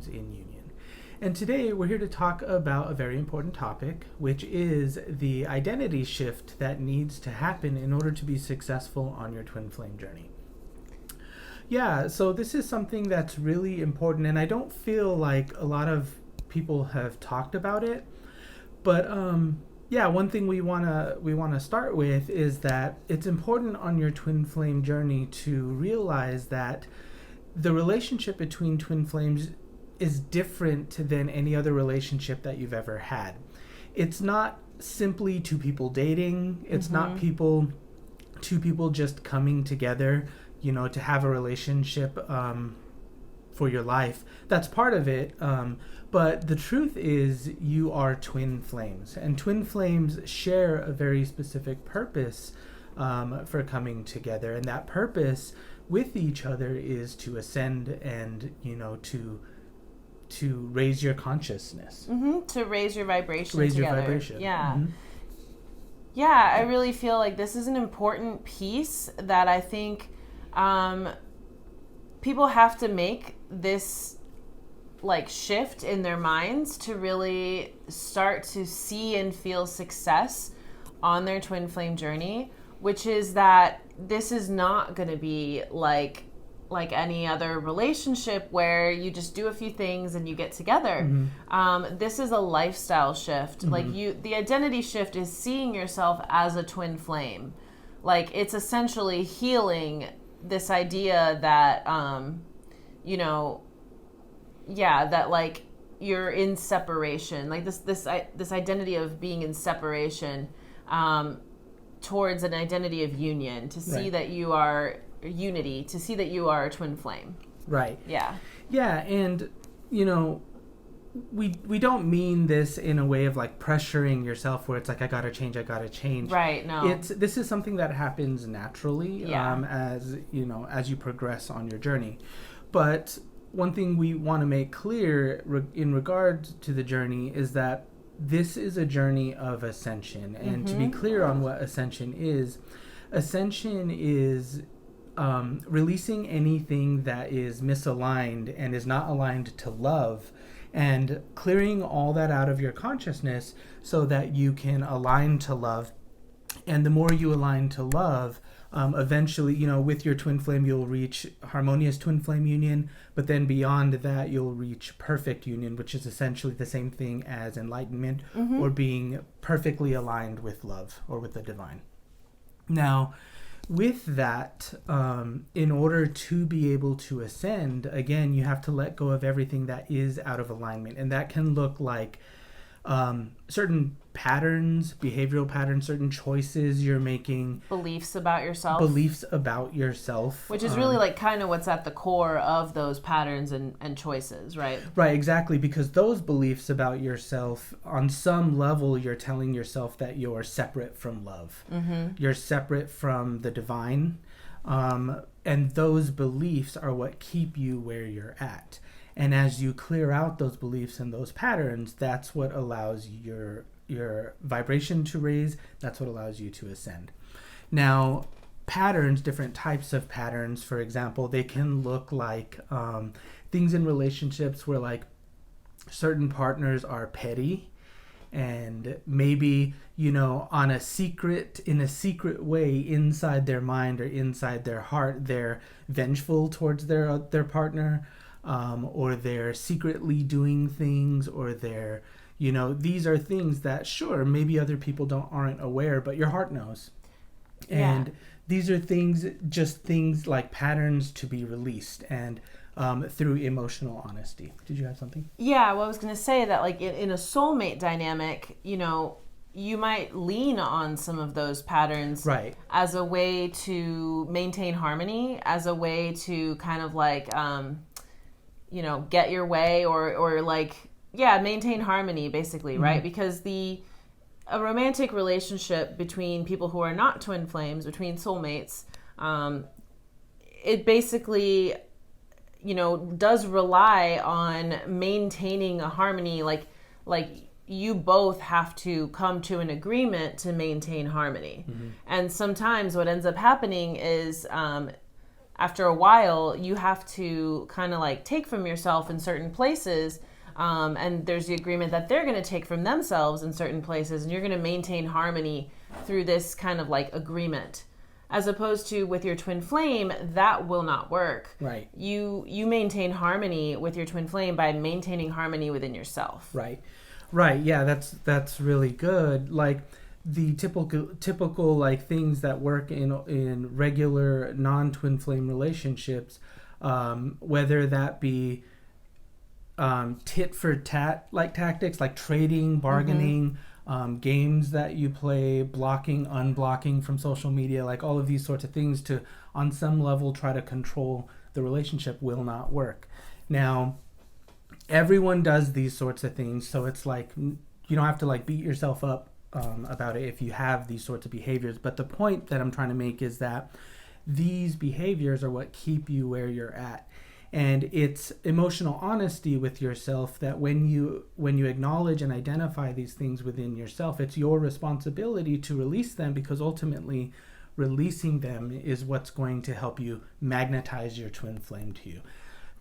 flames in union. And today we're here to talk about a very important topic, which is the identity shift that needs to happen in order to be successful on your twin flame journey. Yeah, so this is something that's really important, and I don't feel like a lot of people have talked about it. But one thing we wanna start with is that it's important on your twin flame journey to realize that the relationship between twin flames is different than any other relationship that you've ever had. It's not simply two people dating. It's not two people just coming together, to have a relationship for your life. That's part of it. But the truth is you are twin flames, and twin flames share a very specific purpose for coming together. And that purpose with each other is to ascend and, to raise your consciousness. To raise your vibration Raise together. your vibration. Yeah. Yeah, I really feel like this is an important piece that I think people have to make this shift in their minds to really start to see and feel success on their twin flame journey, which is that this is not going to be like any other relationship where you just do a few things and you get together. This is a lifestyle shift. The identity shift is seeing yourself as a twin flame. It's essentially healing this idea that, that you're in separation, this identity of being in separation, towards an identity of union, to see that you are unity, to see that you are a twin flame. Right. Yeah. Yeah, and we don't mean this in a way of pressuring yourself where it's I gotta change. Right. No. This is something that happens naturally. As you progress on your journey. But one thing we want to make clear in regard to the journey is that this is a journey of ascension. And to be clear on what ascension is releasing anything that is misaligned and is not aligned to love, and clearing all that out of your consciousness so that you can align to love. And the more you align to love, eventually, with your twin flame, you'll reach Harmonious Twin Flame Union, but then beyond that, you'll reach perfect union, which is essentially the same thing as enlightenment or being perfectly aligned with love or with the divine. Now, with that, in order to be able to ascend, again, you have to let go of everything that is out of alignment. And that can look like certain patterns, behavioral patterns, certain choices you're making. Beliefs about yourself. Which is really kind of what's at the core of those patterns and choices, right? Right, exactly. Because those beliefs about yourself, on some level, you're telling yourself that you're separate from love. You're separate from the divine. And those beliefs are what keep you where you're at. And as you clear out those beliefs and those patterns, that's what allows your vibration to raise. That's what allows you to ascend. Now, patterns, different types of patterns, for example, they can look like things in relationships where certain partners are petty, and maybe, in a secret way inside their mind or inside their heart, they're vengeful towards their partner. Or they're secretly doing things, or they're, these are things that, sure, maybe other people aren't aware, but your heart knows. And these are things like patterns to be released, and through emotional honesty. Did you have something? Yeah, well, I was going to say that in a soulmate dynamic, you might lean on some of those patterns as a way to maintain harmony, as a way to kind of get your way or maintain harmony, basically, right? Because a romantic relationship between people who are not twin flames, between soulmates, it basically, does rely on maintaining a harmony. You both have to come to an agreement to maintain harmony. And sometimes what ends up happening is after a while, you have to kind of like take from yourself in certain places. And there's the agreement that they're going to take from themselves in certain places, and you're going to maintain harmony through this kind of like agreement. As opposed to with your twin flame, that will not work. Right. You maintain harmony with your twin flame by maintaining harmony within yourself. Right. Right. Yeah, that's really good. Like the typical like things that work in regular non-twin flame relationships, whether that be tit for tat like tactics, like trading, bargaining, games that you play, blocking, unblocking from social media, like all of these sorts of things to on some level try to control the relationship will not work. Now, everyone does these sorts of things, so it's like you don't have to like beat yourself up about it if you have these sorts of behaviors. But the point that I'm trying to make is that these behaviors are what keep you where you're at. And it's emotional honesty with yourself that when you acknowledge and identify these things within yourself, it's your responsibility to release them, because ultimately releasing them is what's going to help you magnetize your twin flame to you.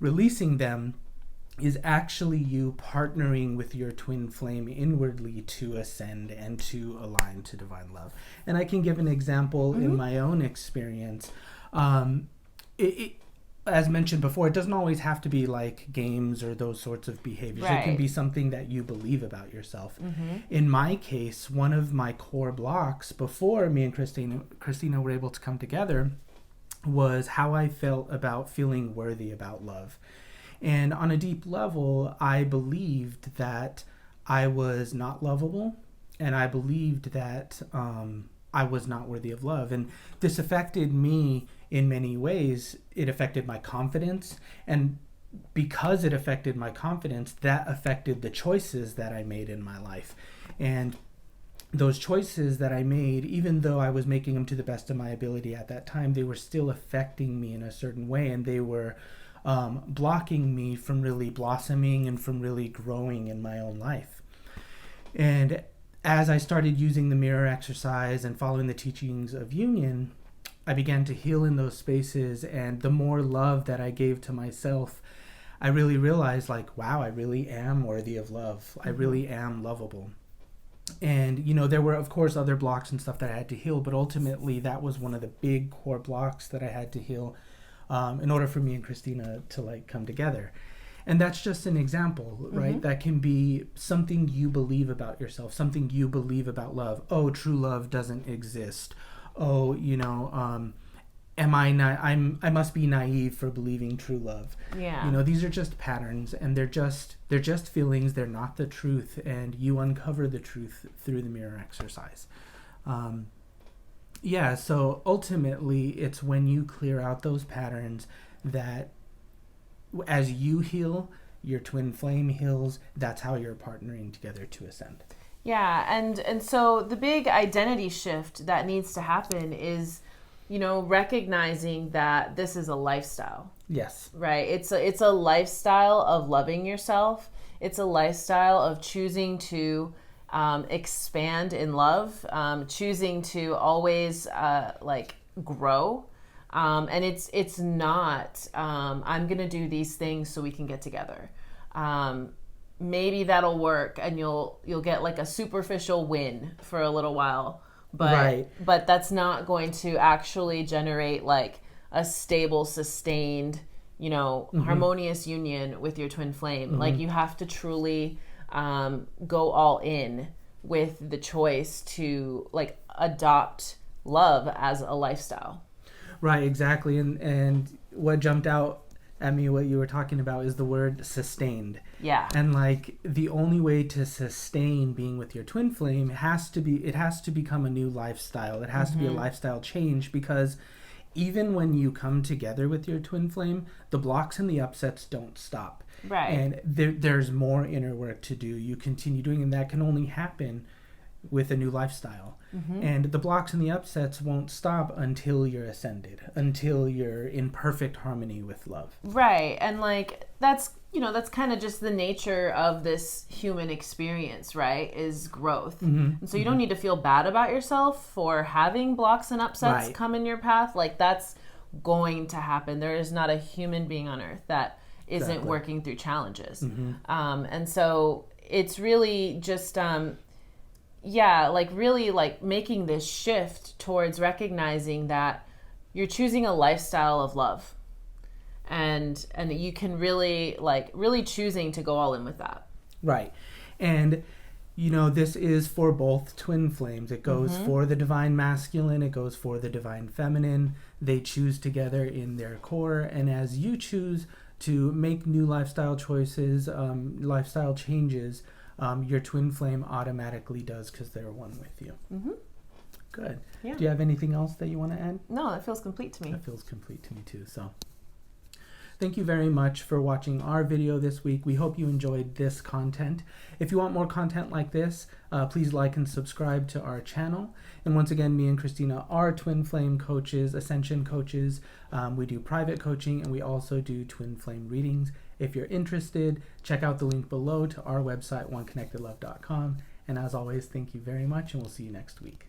Releasing them is actually you partnering with your twin flame inwardly to ascend and to align to divine love. And I can give an example in my own experience. As mentioned before, it doesn't always have to be like games or those sorts of behaviors. Right. It can be something that you believe about yourself. In my case, one of my core blocks before me and Christina were able to come together was how I felt about feeling worthy about love. And on a deep level, I believed that I was not lovable, and I believed that I was not worthy of love. And this affected me in many ways. It affected my confidence, and because it affected my confidence, that affected the choices that I made in my life. And those choices that I made, even though I was making them to the best of my ability at that time, they were still affecting me in a certain way, and they were blocking me from really blossoming and from really growing in my own life. And as I started using the mirror exercise and following the teachings of union, I began to heal in those spaces, and the more love that I gave to myself, I really realized like, wow, I really am worthy of love. I really am lovable. And, you know, there were, of course, other blocks and stuff that I had to heal, but ultimately that was one of the big core blocks that I had to heal in order for me and Christina to like come together. And that's just an example, right? That can be something you believe about yourself, something you believe about love. Oh, true love doesn't exist. Oh, you know, I must be naive for believing true love. Yeah. You know, these are just patterns, and they're just feelings. They're not the truth, and you uncover the truth through the mirror exercise. Yeah, so ultimately it's when you clear out those patterns that as you heal, your twin flame heals. That's how you're partnering together to ascend. Yeah, and so the big identity shift that needs to happen is, you know, recognizing that this is a lifestyle. Yes. Right? It's a lifestyle of loving yourself. It's a lifestyle of choosing to expand in love, choosing to always like grow. And it's not, I'm going to do these things so we can get together. Maybe that'll work and you'll get like a superficial win for a little while, but that's not going to actually generate like a stable, sustained, you know, harmonious union with your twin flame. Like you have to truly go all in with the choice to like adopt love as a lifestyle. Right, exactly. And what jumped out at me, what you were talking about, is the word sustained. Yeah. And like the only way to sustain being with your twin flame has to become a new lifestyle. It has to be a lifestyle change, because even when you come together with your twin flame, the blocks and the upsets don't stop. Right. And there's more inner work to do. You continue doing, and that can only happen with a new lifestyle. And the blocks and the upsets won't stop until you're ascended, until you're in perfect harmony with love. Right. And like that's kind of just the nature of this human experience, right? Is growth. And so you don't need to feel bad about yourself for having blocks and upsets come in your path. Like that's going to happen. There is not a human being on earth that isn't Exactly. working through challenges. And so it's really just, really like making this shift towards recognizing that you're choosing a lifestyle of love, and you can really choosing to go all in with that. Right. And this is for both twin flames. It goes for the divine masculine, it goes for the divine feminine. They choose together in their core, and as you choose to make new lifestyle choices, lifestyle changes, your twin flame automatically does, because they're one with you. Good. Yeah. Do you have anything else that you want to add? No, that feels complete to me. That feels complete to me too. So thank you very much for watching our video this week. We hope you enjoyed this content. If you want more content like this, please like and subscribe to our channel. And once again, me and Christina are twin flame coaches, ascension coaches. We do private coaching, and we also do twin flame readings. If you're interested, check out the link below to our website, oneconnectedlove.com. And as always, thank you very much, and we'll see you next week.